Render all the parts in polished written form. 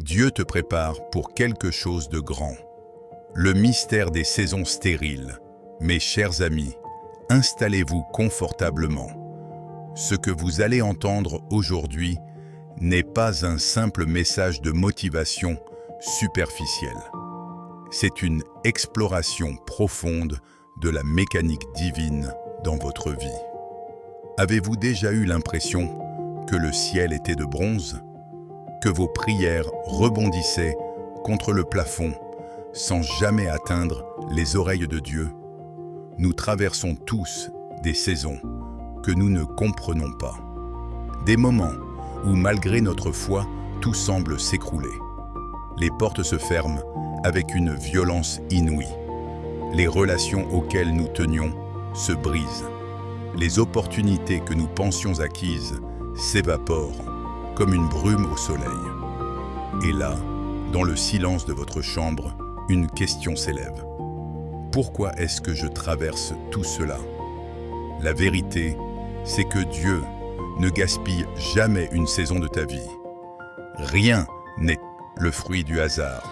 Dieu te prépare pour quelque chose de grand. Le mystère des saisons stériles. Mes chers amis, installez-vous confortablement. Ce que vous allez entendre aujourd'hui n'est pas un simple message de motivation superficielle. C'est une exploration profonde de la mécanique divine dans votre vie. Avez-vous déjà eu l'impression que le ciel était de bronze, que vos prières rebondissaient contre le plafond sans jamais atteindre les oreilles de Dieu? Nous traversons tous des saisons que nous ne comprenons pas. Des moments où, malgré notre foi, tout semble s'écrouler. Les portes se ferment avec une violence inouïe. Les relations auxquelles nous tenions se brisent. Les opportunités que nous pensions acquises s'évaporent comme une brume au soleil. Et là, dans le silence de votre chambre, une question s'élève. Pourquoi est-ce que je traverse tout cela? La vérité, c'est que Dieu ne gaspille jamais une saison de ta vie. Rien n'est le fruit du hasard.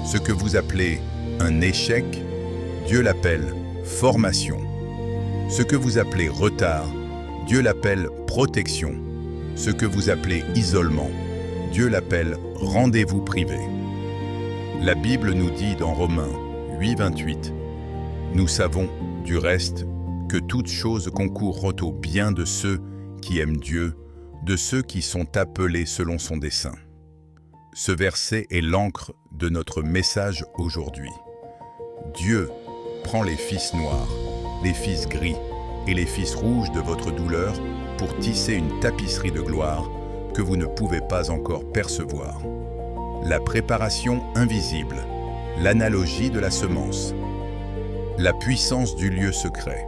Ce que vous appelez un échec, Dieu l'appelle formation. Ce que vous appelez retard, Dieu l'appelle protection. Ce que vous appelez isolement, Dieu l'appelle rendez-vous privé. La Bible nous dit dans Romains 8, 28, « Nous savons, du reste, que toutes choses concourent au bien de ceux qui aiment Dieu, de ceux qui sont appelés selon son dessein. » Ce verset est l'encre de notre message aujourd'hui. Dieu prend les fils noirs, les fils gris et les fils rouges de votre douleur pour tisser une tapisserie de gloire que vous ne pouvez pas encore percevoir. La préparation invisible, l'analogie de la semence, la puissance du lieu secret.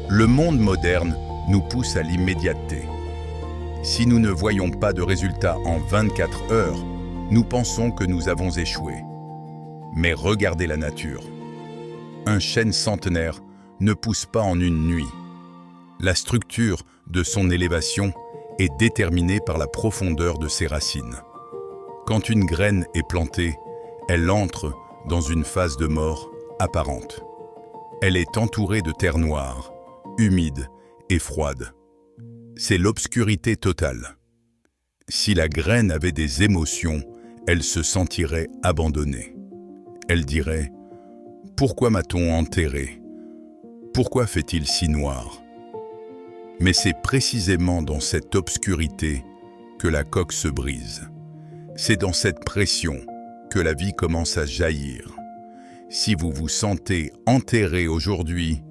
Le monde moderne nous pousse à l'immédiateté. Si nous ne voyons pas de résultats en 24 heures, nous pensons que nous avons échoué. Mais regardez la nature. Un chêne centenaire ne pousse pas en une nuit. La structure de son élévation est déterminée par la profondeur de ses racines. Quand une graine est plantée, elle entre dans une phase de mort apparente. Elle est entourée de terre noire, humide et froide. C'est l'obscurité totale. Si la graine avait des émotions, elle se sentirait abandonnée. Elle dirait « Pourquoi m'a-t-on enterré? Pourquoi fait-il si noir ?» Mais c'est précisément dans cette obscurité que la coque se brise. C'est dans cette pression que la vie commence à jaillir. Si vous vous sentez enterré aujourd'hui,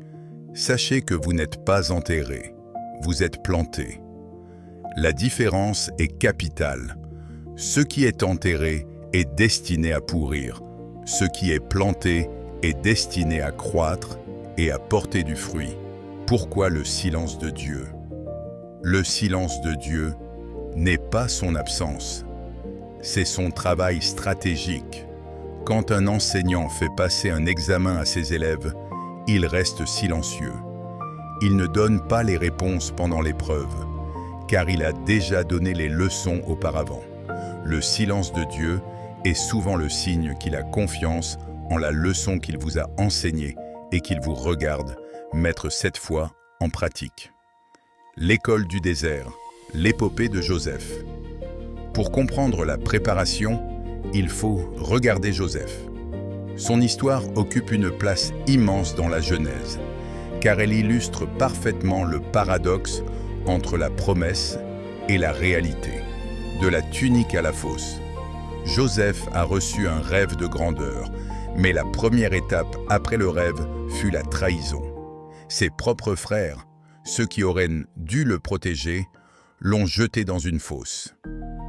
sachez que vous n'êtes pas enterré, vous êtes planté. La différence est capitale. Ce qui est enterré est destiné à pourrir. Ce qui est planté est destiné à croître et à porter du fruit. Pourquoi le silence de Dieu? Le silence de Dieu n'est pas son absence, c'est son travail stratégique. Quand un enseignant fait passer un examen à ses élèves, il reste silencieux. Il ne donne pas les réponses pendant l'épreuve, car il a déjà donné les leçons auparavant. Le silence de Dieu est souvent le signe qu'il a confiance en la leçon qu'il vous a enseignée et qu'il vous regarde mettre cette fois en pratique. L'école du désert, l'épopée de Joseph. Pour comprendre la préparation, il faut regarder Joseph. Son histoire occupe une place immense dans la Genèse, car elle illustre parfaitement le paradoxe entre la promesse et la réalité, de la tunique à la fosse. Joseph a reçu un rêve de grandeur, mais la première étape après le rêve fut la trahison. Ses propres frères, ceux qui auraient dû le protéger, l'ont jeté dans une fosse.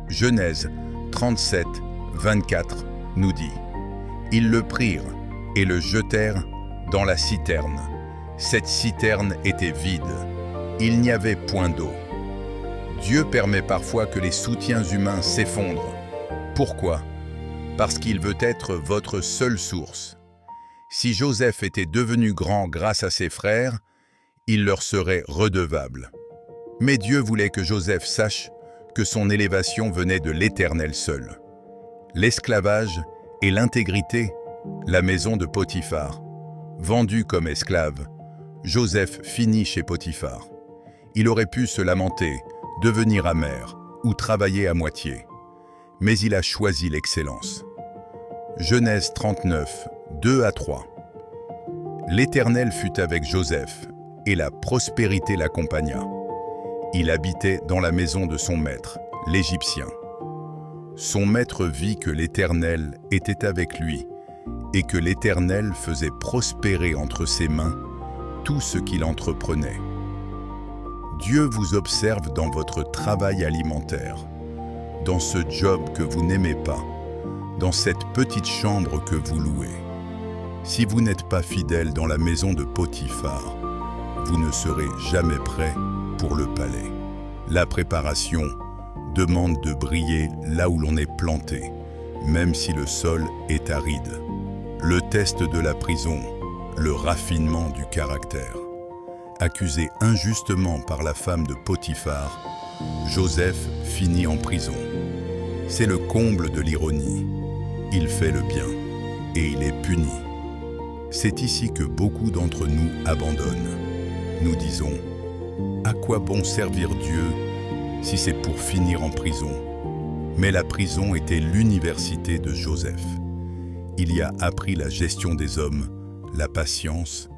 Genèse 37, 24 nous dit « Ils le prirent et le jetèrent dans la citerne. Cette citerne était vide. Il n'y avait point d'eau. » Dieu permet parfois que les soutiens humains s'effondrent. Pourquoi? Parce qu'il veut être votre seule source. Si Joseph était devenu grand grâce à ses frères, il leur serait redevable. Mais Dieu voulait que Joseph sache que son élévation venait de l'Éternel seul. l'esclavage et l'intégrité, la maison de Potiphar. Vendu comme esclave, Joseph finit chez Potiphar. Il aurait pu se lamenter, devenir amer ou travailler à moitié. Mais il a choisi l'excellence. Genèse 39, 2 à 3. L'Éternel fut avec Joseph, et la prospérité l'accompagna. Il habitait dans la maison de son maître, l'Égyptien. Son maître vit que l'Éternel était avec lui, et que l'Éternel faisait prospérer entre ses mains tout ce qu'il entreprenait. Dieu vous observe dans votre travail alimentaire, dans ce job que vous n'aimez pas, dans cette petite chambre que vous louez. Si vous n'êtes pas fidèle dans la maison de Potiphar, vous ne serez jamais prêt pour le palais. La préparation demande de briller là où l'on est planté, même si le sol est aride. Le test de la prison, le raffinement du caractère. Accusé injustement par la femme de Potiphar, Joseph finit en prison. C'est le comble de l'ironie. Il fait le bien et il est puni. C'est ici que beaucoup d'entre nous abandonnent. Nous disons, à quoi bon servir Dieu si c'est pour finir en prison? Mais la prison était l'université de Joseph. Il y a appris la gestion des hommes, la patience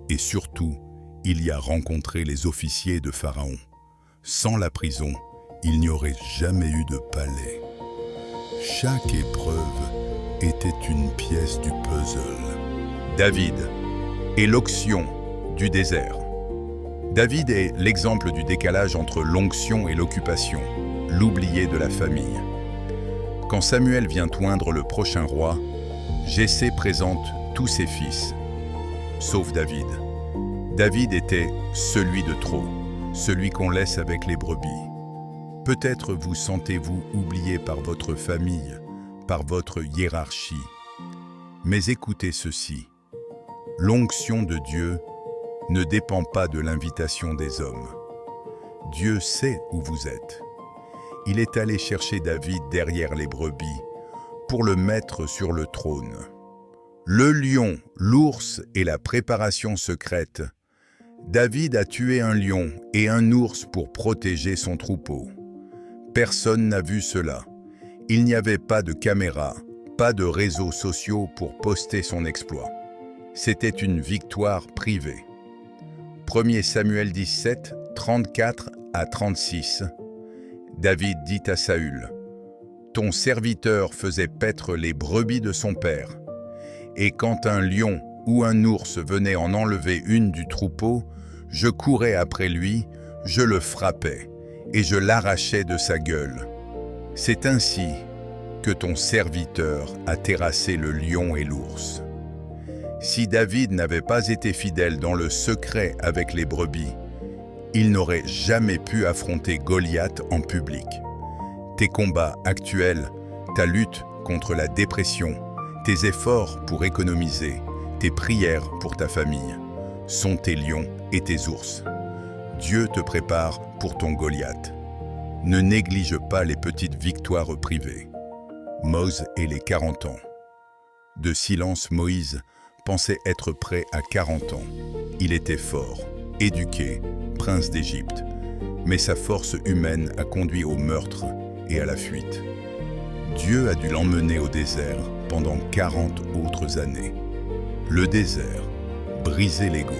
et surtout, il y a rencontré les officiers de Pharaon. Sans la prison, il n'y aurait jamais eu de palais. Chaque épreuve était une pièce du puzzle. David et l'onction du désert. David est l'exemple du décalage entre l'onction et l'occupation, l'oublié de la famille. Quand Samuel vient oindre le prochain roi, Jessé présente tous ses fils, sauf David. David était celui de trop, celui qu'on laisse avec les brebis. Peut-être vous sentez-vous oublié par votre famille, par votre hiérarchie. Mais écoutez ceci, l'onction de Dieu ne dépend pas de l'invitation des hommes. Dieu sait où vous êtes. Il est allé chercher David derrière les brebis pour le mettre sur le trône. Le lion, l'ours et la préparation secrète. David a tué un lion et un ours pour protéger son troupeau. Personne n'a vu cela. Il n'y avait pas de caméra, pas de réseaux sociaux pour poster son exploit. C'était une victoire privée. 1 Samuel 17, 34 à 36. David dit à Saül, « Ton serviteur faisait paître les brebis de son père. Et quand un lion ou un ours venait en enlever une du troupeau, je courais après lui, je le frappais et je l'arrachais de sa gueule. C'est ainsi que ton serviteur a terrassé le lion et l'ours. » Si David n'avait pas été fidèle dans le secret avec les brebis, il n'aurait jamais pu affronter Goliath en public. Tes combats actuels, ta lutte contre la dépression, tes efforts pour économiser, tes prières pour ta famille, sont tes lions et tes ours. Dieu te prépare pour ton Goliath. Ne néglige pas les petites victoires privées. Mose et les 40 ans. De silence, Moïse pensait être prêt à 40 ans. Il était fort, éduqué, prince d'Égypte, mais sa force humaine a conduit au meurtre et à la fuite. Dieu a dû l'emmener au désert pendant 40 autres années. Le désert, briser l'ego.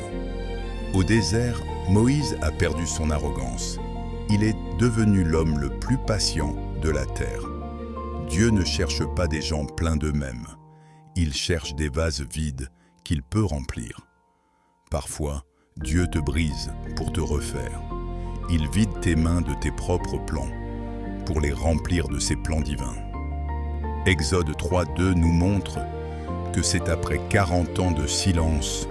Au désert, Moïse a perdu son arrogance. Il est devenu l'homme le plus patient de la terre. Dieu ne cherche pas des gens pleins d'eux-mêmes. Il cherche des vases vides qu'il peut remplir. Parfois, Dieu te brise pour te refaire. Il vide tes mains de tes propres plans pour les remplir de ses plans divins. Exode 3:2 nous montre que c'est après 40 ans de silence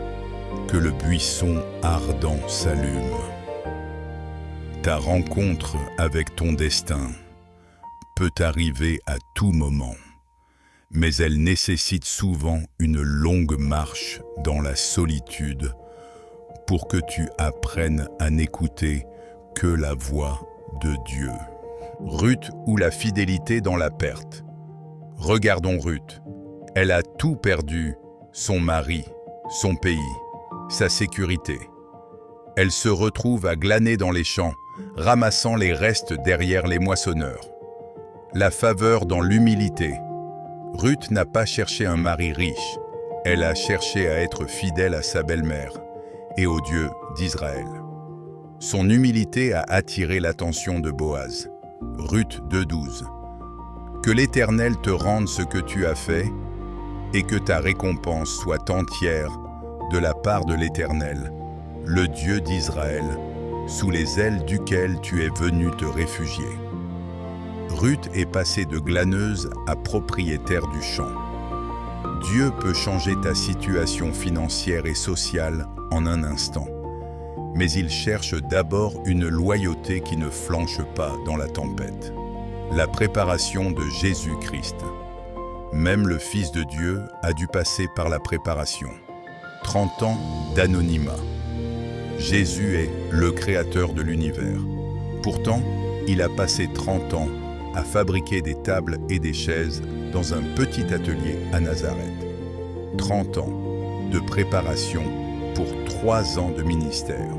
que le buisson ardent s'allume. Ta rencontre avec ton destin peut arriver à tout moment, mais elle nécessite souvent une longue marche dans la solitude pour que tu apprennes à n'écouter que la voix de Dieu. Ruth ou la fidélité dans la perte. Regardons Ruth. Elle a tout perdu, son mari, son pays, sa sécurité. Elle se retrouve à glaner dans les champs, ramassant les restes derrière les moissonneurs. La faveur dans l'humilité. Ruth n'a pas cherché un mari riche, elle a cherché à être fidèle à sa belle-mère et au Dieu d'Israël. Son humilité a attiré l'attention de Boaz. Ruth 2,12. Que l'Éternel te rende ce que tu as fait et que ta récompense soit entière de la part de l'Éternel, le Dieu d'Israël, sous les ailes duquel tu es venu te réfugier. Ruth est passée de glaneuse à propriétaire du champ. Dieu peut changer ta situation financière et sociale en un instant, mais il cherche d'abord une loyauté qui ne flanche pas dans la tempête. La préparation de Jésus-Christ. Même le Fils de Dieu a dû passer par la préparation. 30 ans d'anonymat. Jésus est le créateur de l'univers. Pourtant, il a passé 30 ans à fabriquer des tables et des chaises dans un petit atelier à Nazareth. 30 ans de préparation pour 3 ans de ministère.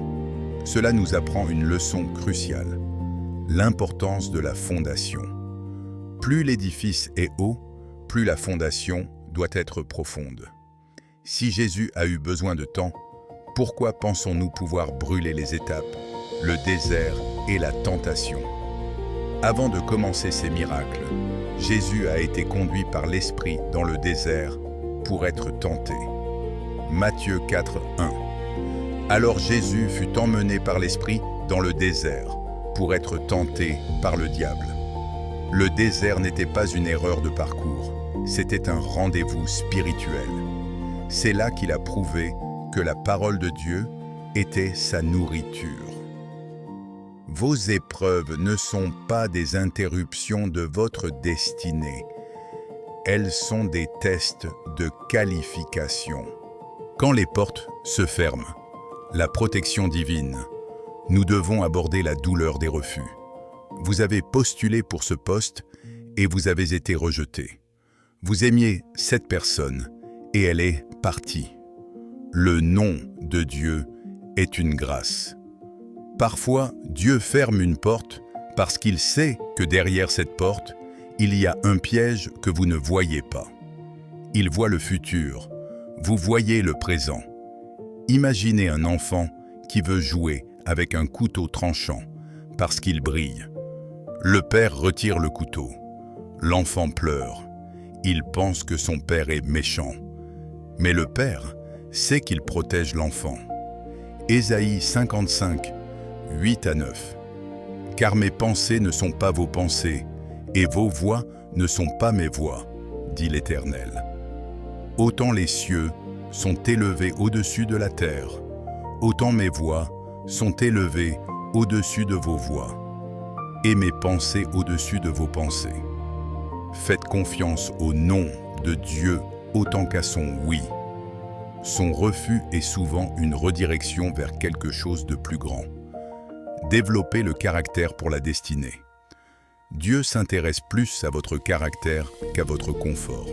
Cela nous apprend une leçon cruciale, l'importance de la fondation. Plus l'édifice est haut, plus la fondation doit être profonde. Si Jésus a eu besoin de temps, pourquoi pensons-nous pouvoir brûler les étapes, le désert et la tentation? Avant de commencer ces miracles, Jésus a été conduit par l'Esprit dans le désert pour être tenté. Matthieu 4:1. Alors Jésus fut emmené par l'Esprit dans le désert pour être tenté par le diable. Le désert n'était pas une erreur de parcours, c'était un rendez-vous spirituel. C'est là qu'il a prouvé que la parole de Dieu était sa nourriture. Vos épreuves ne sont pas des interruptions de votre destinée. Elles sont des tests de qualification. Quand les portes se ferment, la protection divine, nous devons aborder la douleur des refus. Vous avez postulé pour ce poste et vous avez été rejeté. Vous aimiez cette personne et elle est partie. Le nom de Dieu est une grâce. Parfois, Dieu ferme une porte parce qu'il sait que derrière cette porte, il y a un piège que vous ne voyez pas. Il voit le futur, vous voyez le présent. Imaginez un enfant qui veut jouer avec un couteau tranchant parce qu'il brille. Le père retire le couteau. L'enfant pleure. Il pense que son père est méchant. Mais le père sait qu'il protège l'enfant. Ésaïe 55, 8-9. Car mes pensées ne sont pas vos pensées, et vos voix ne sont pas mes voix, dit l'Éternel. Autant les cieux sont élevés au-dessus de la terre, autant mes voix sont élevées au-dessus de vos voix, et mes pensées au-dessus de vos pensées. Faites confiance au nom de Dieu autant qu'à son oui. Son refus est souvent une redirection vers quelque chose de plus grand. Développez le caractère pour la destinée. Dieu s'intéresse plus à votre caractère qu'à votre confort.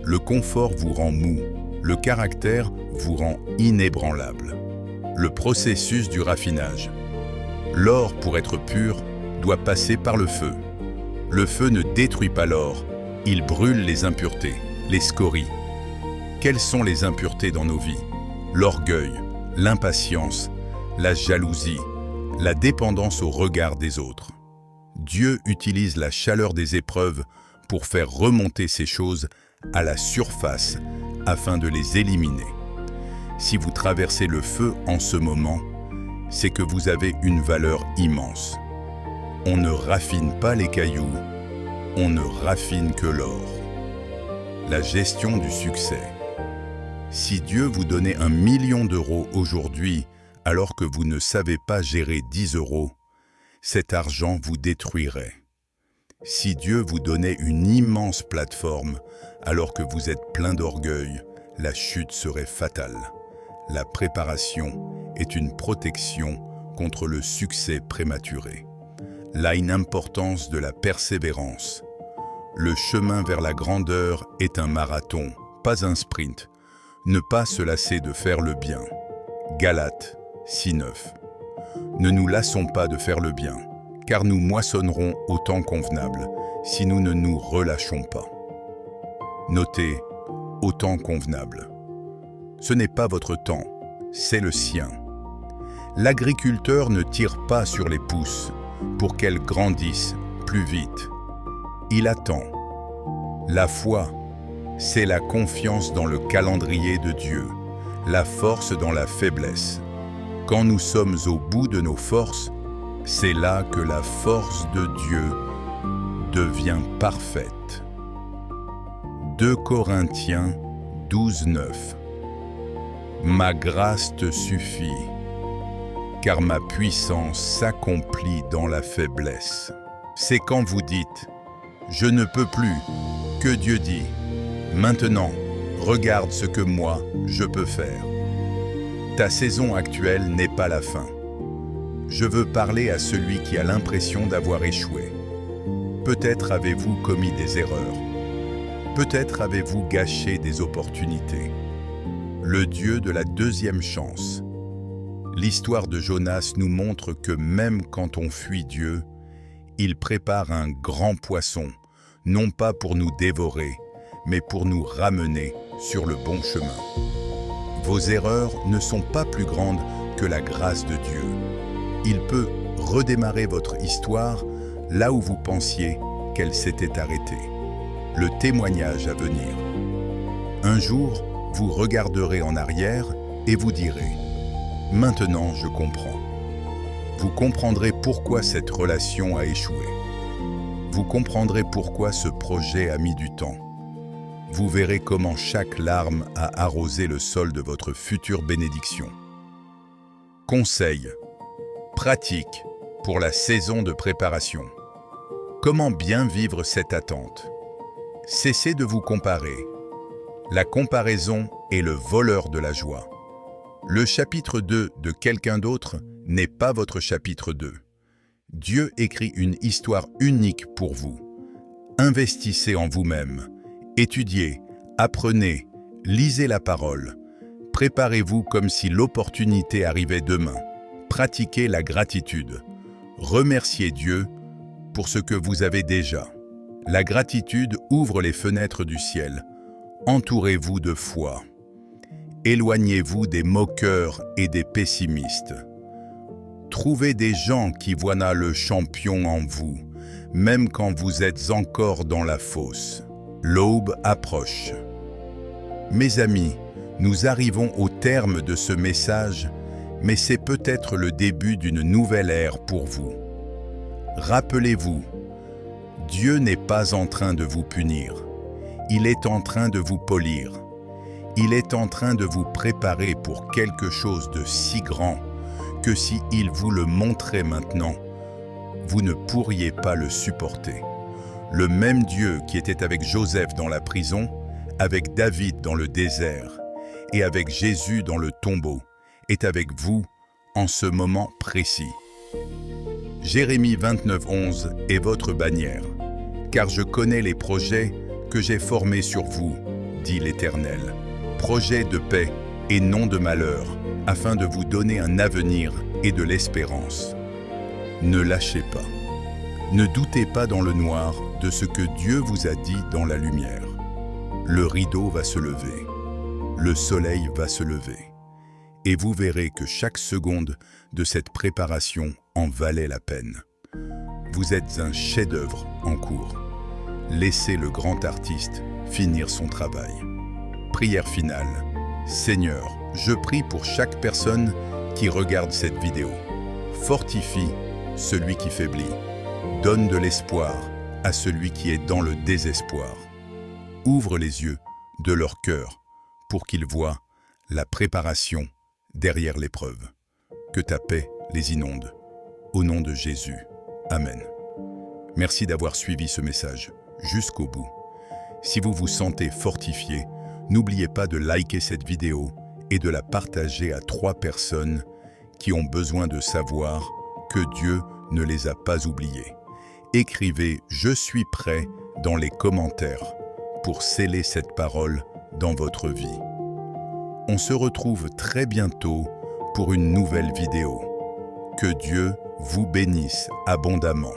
Le confort vous rend mou, le caractère vous rend inébranlable. Le processus du raffinage. L'or, pour être pur, doit passer par le feu. Le feu ne détruit pas l'or, il brûle les impuretés, les scories. Quelles sont les impuretés dans nos vies? L'orgueil, l'impatience, la jalousie, la dépendance au regard des autres. Dieu utilise la chaleur des épreuves pour faire remonter ces choses à la surface afin de les éliminer. Si vous traversez le feu en ce moment, c'est que vous avez une valeur immense. On ne raffine pas les cailloux, on ne raffine que l'or. La gestion du succès. Si Dieu vous donnait 1 million d'euros aujourd'hui, alors que vous ne savez pas gérer 10 euros, cet argent vous détruirait. Si Dieu vous donnait une immense plateforme, alors que vous êtes plein d'orgueil, la chute serait fatale. La préparation est une protection contre le succès prématuré. Là, une importance de la persévérance. Le chemin vers la grandeur est un marathon, pas un sprint. Ne pas se lasser de faire le bien. Galates 6:9. Ne nous lassons pas de faire le bien, car nous moissonnerons au temps convenable si nous ne nous relâchons pas. Notez, au temps convenable. Ce n'est pas votre temps, c'est le sien. L'agriculteur ne tire pas sur les pousses pour qu'elles grandissent plus vite. Il attend. La foi, c'est la confiance dans le calendrier de Dieu, la force dans la faiblesse. Quand nous sommes au bout de nos forces, c'est là que la force de Dieu devient parfaite. 2 Corinthiens 12:9. Ma grâce te suffit, car ma puissance s'accomplit dans la faiblesse. C'est quand vous dites « Je ne peux plus » que Dieu dit « Maintenant, regarde ce que moi, je peux faire ». Ta saison actuelle n'est pas la fin. Je veux parler à celui qui a l'impression d'avoir échoué. Peut-être avez-vous commis des erreurs. Peut-être avez-vous gâché des opportunités. Le Dieu de la deuxième chance. L'histoire de Jonas nous montre que même quand on fuit Dieu, il prépare un grand poisson, non pas pour nous dévorer, mais pour nous ramener sur le bon chemin. Vos erreurs ne sont pas plus grandes que la grâce de Dieu. Il peut redémarrer votre histoire là où vous pensiez qu'elle s'était arrêtée. Le témoignage à venir. Un jour, vous regarderez en arrière et vous direz « Maintenant, je comprends ». Vous comprendrez pourquoi cette relation a échoué. Vous comprendrez pourquoi ce projet a mis du temps. Vous verrez comment chaque larme a arrosé le sol de votre future bénédiction. Conseil pratique pour la saison de préparation. Comment bien vivre cette attente? Cessez de vous comparer. La comparaison est le voleur de la joie. Le chapitre 2 de quelqu'un d'autre n'est pas votre chapitre 2. Dieu écrit une histoire unique pour vous. Investissez en vous-même. Étudiez, apprenez, lisez la parole. Préparez-vous comme si l'opportunité arrivait demain. Pratiquez la gratitude. Remerciez Dieu pour ce que vous avez déjà. La gratitude ouvre les fenêtres du ciel. Entourez-vous de foi. Éloignez-vous des moqueurs et des pessimistes. Trouvez des gens qui voient le champion en vous, même quand vous êtes encore dans la fosse. L'aube approche. Mes amis, nous arrivons au terme de ce message, mais c'est peut-être le début d'une nouvelle ère pour vous. Rappelez-vous, Dieu n'est pas en train de vous punir. Il est en train de vous polir. Il est en train de vous préparer pour quelque chose de si grand que si il vous le montrait maintenant, vous ne pourriez pas le supporter. Le même Dieu qui était avec Joseph dans la prison, avec David dans le désert et avec Jésus dans le tombeau, est avec vous en ce moment précis. Jérémie 29:11 est votre bannière, car je connais les projets que j'ai formés sur vous, dit l'Éternel, projets de paix et non de malheur, afin de vous donner un avenir et de l'espérance. Ne lâchez pas. Ne doutez pas dans le noir de ce que Dieu vous a dit dans la lumière. Le rideau va se lever, le soleil va se lever, et vous verrez que chaque seconde de cette préparation en valait la peine. Vous êtes un chef-d'œuvre en cours. Laissez le grand artiste finir son travail. Prière finale. Seigneur, je prie pour chaque personne qui regarde cette vidéo. Fortifie celui qui faiblit. Donne de l'espoir à celui qui est dans le désespoir. Ouvre les yeux de leur cœur pour qu'ils voient la préparation derrière l'épreuve. Que ta paix les inonde. Au nom de Jésus. Amen. Merci d'avoir suivi ce message jusqu'au bout. Si vous vous sentez fortifié, n'oubliez pas de liker cette vidéo et de la partager à 3 personnes qui ont besoin de savoir que Dieu ne les a pas oubliés. Écrivez « Je suis prêt » dans les commentaires pour sceller cette parole dans votre vie. On se retrouve très bientôt pour une nouvelle vidéo. Que Dieu vous bénisse abondamment.